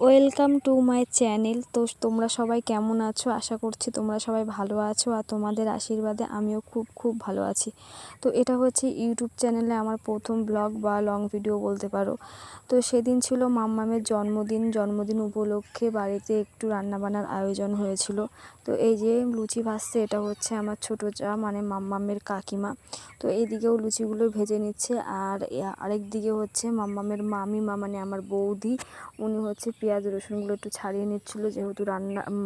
Welcome to my channel. তো তোমরা সবাই কেমন আছো? আশা করছি তোমরা সবাই ভালো আছো, আর তোমাদের আশীর্বাদে আমিও খুব ভালো আছি। তো এটা হচ্ছে ইউটিউব চ্যানেলে আমার প্রথম ব্লগ বা লং ভিডিও বলতে পারো। তো সেদিন ছিল মাম্মামের জন্মদিন উপলক্ষে বাড়িতে একটু রান্নাবান্নার আয়োজন হয়েছিল। তো এই যে লুচি ভাজছে, এটা হচ্ছে আমার ছোটো যা মানে মাম্মামের কাকিমা। তো এইদিকেও লুচিগুলো ভেজে নিচ্ছে, আর আরেক দিকে হচ্ছে মাম্মামের মামিমা মানে আমার বৌদি, উনি হচ্ছে পেঁয়াজ রসুনগুলো একটু ছাড়িয়ে নিচ্ছিলো, যেহেতু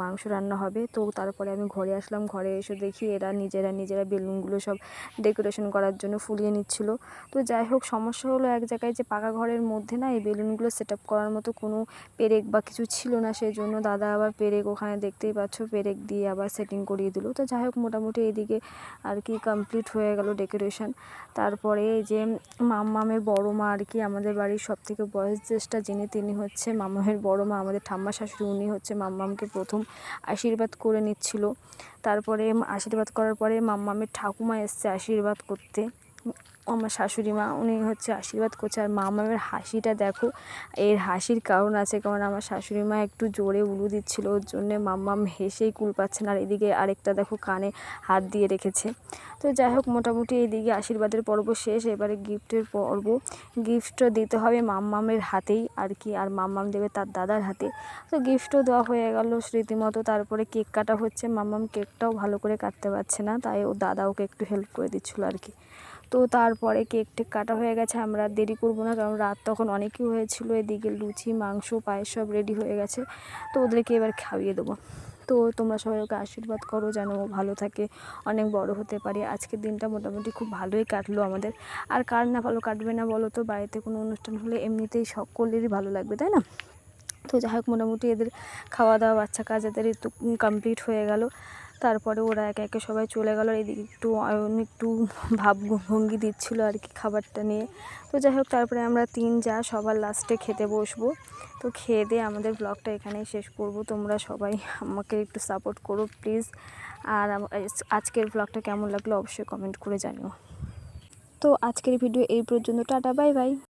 মাংস রান্না হবে। তো তারপরে আমি ঘরে আসলাম, ঘরে এসে দেখি এরা নিজেরা বেলুনগুলো সব ডেকোরেশন করার জন্য ফুলিয়ে নিচ্ছিলো। তো যাই হোক, সমস্যা হলো এক জায়গায় যে পাকা ঘরের মধ্যে না এই বেলুনগুলো সেট আপ করার মতো কোনো পেরেক বা কিছু ছিল না, সেই জন্য দাদা আবার পেরেক, ওখানে দেখতেই পাচ্ছ পেরেক দিয়ে আবার সেটিং করিয়ে দিল। তো যাই হোক, মোটামুটি এইদিকে আর কি কমপ্লিট হয়ে গেল ডেকোরেশন। তারপরে এই যে মাম্মামের বড় মা আর কি, আমাদের বাড়ির সবথেকে বয়োজ্যেষ্ঠা যিনি, তিনি হচ্ছে মাম্মামের বড় মা, আমাদের ঠাম্মা শাশুড়ি। উনি হচ্ছে মাম্মামকে প্রথম আশীর্বাদ করে নিচ্ছিল। তারপরে আশীর্বাদ করার পরে মাম্মামের ঠাকুমা এসছে আশীর্বাদ করতে, আমার শাশুড়ি মা, উনি হচ্ছে আশীর্বাদ করছে। আর মাম্মামের হাসিটা দেখো, এর হাসির কারণ আছে, কারণ আমার শাশুড়ি মা একটু জোরে উলু দিচ্ছিল, ওর জন্যে মাম্মাম হেসেই কুল পাচ্ছে না। আর এদিকে আরেকটা দেখো কানে হাত দিয়ে রেখেছে। তো যাই হোক, মোটামুটি এইদিকে আশীর্বাদের পর্ব শেষ, এবারে গিফটের পর্ব। গিফটটা দিতে হবে মাম্মামের হাতেই আর কি, আর মাম্মাম দেবে তার দাদার হাতে। তো গিফটও দেওয়া হয়ে গেল রীতিমতো। তারপরে কেক কাটা হচ্ছে, মাম্মাম কেকটাও ভালো করে কাটতে পারছে না, তাই ও দাদা ওকে একটু হেল্প করে দিচ্ছিলো আর কি। তো তারপরে কেক টেক কাটা হয়ে গেছে, আমরা দেরি করবো না, কারণ রাত তখন অনেকই হয়েছিল। এদিকে লুচি, মাংস, পায়েস সব রেডি হয়ে গেছে। তো ওদেরকে এবার খাইয়ে দেবো। তো তোমরা সবাই ওকে আশীর্বাদ করো যেন ও ভালো থাকে, অনেক বড় হতে পারে। আজকের দিনটা মোটামুটি খুব ভালোই কাটলো আমাদের। আর কার না ভালো কাটবে না বলো তো? বাড়িতে কোনো অনুষ্ঠান হলে এমনিতেই সকলেরই ভালো লাগবে, তাই না? তো যাই হোক, মোটামুটি এদের খাওয়া দাওয়া, বাচ্চা কাজ এদের একটু কমপ্লিট হয়ে গেল। তারপরে ওরা একে একে সবাই চলে গেল। এদিকে একটু ভাবভঙ্গি দিচ্ছিলো আর কি খাবারটা নিয়ে। তো যাই হোক, তারপরে আমরা তিন যা সবার লাস্টে খেতে বসবো। তো খেয়ে দিয়ে আমাদের ব্লগটা এখানেই শেষ করব। তোমরা সবাই আমাকে একটু সাপোর্ট করো প্লিজ। আর আজকের ব্লগটা কেমন লাগলো অবশ্যই কমেন্ট করে জানিও। তো আজকের ভিডিও এই পর্যন্ত, টাটা, বাই বাই।